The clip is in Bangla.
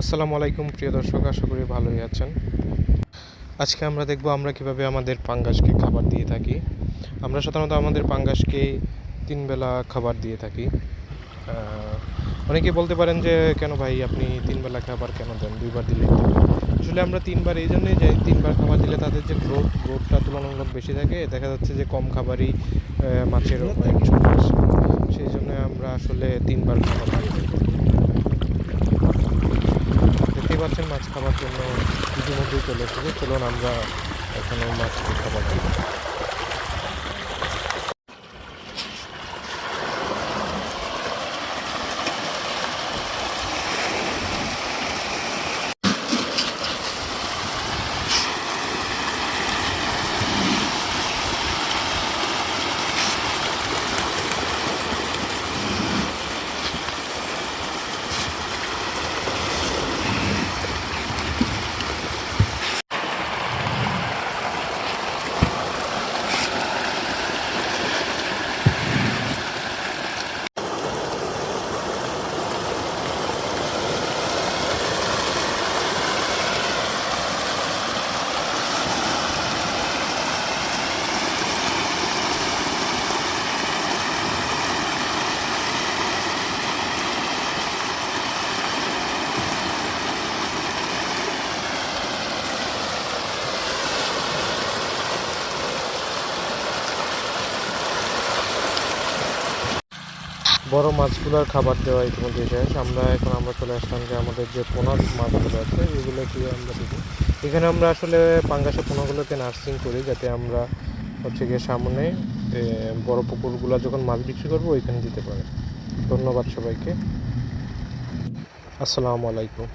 আসসালামু আলাইকুম প্রিয় দর্শক, আশা করি ভালোই আছেন। আজকে আমরা দেখব আমরা কিভাবে আমাদের পাঙ্গাসকে খাবার দিয়ে থাকি। আমরা সাধারণত আমাদের পাঙ্গাসকে 3 বেলা খাবার দিয়ে থাকি। অনেকে বলতে পারেন যে কেন ভাই আপনি 3 বেলা খাবার কেন দেন, 2 বার দিলেই তো। আসলে আমরা 3 বার এই জন্যই যাই, 3 বার খাবার দিলে তাদের যে গ্রোথটা তুলনামূলক বেশি থাকে। দেখা যাচ্ছে যে কম খাবারই মাছের ওয়েট চলে আসে, সেই জন্য আমরা আসলে 3 বার খাবার দিয়ে থাকি। দেখতেই পাচ্ছেন মাছ খাবার জন্য ইতিমধ্যেই চলে এসেছে। চলুন আমরা এখনও মাছকে খাবার দিই। বড় মাছগুলোর খাবার দেওয়া ইতিমধ্যে শেষ। আমরা চলে আসলাম যে আমাদের যে পোনা মাছগুলো আছে এগুলোকে আমরা দেবো। এখানে আমরা আসলে পাঙ্গাসের পোনাগুলোকে নার্সিং করি, যাতে আমরা গিয়ে সামনে বড় পুকুরগুলো যখন মাছ বিক্রি করবো ওইখানে দিতে পারি। ধন্যবাদ সবাইকে। আসসালামু আলাইকুম।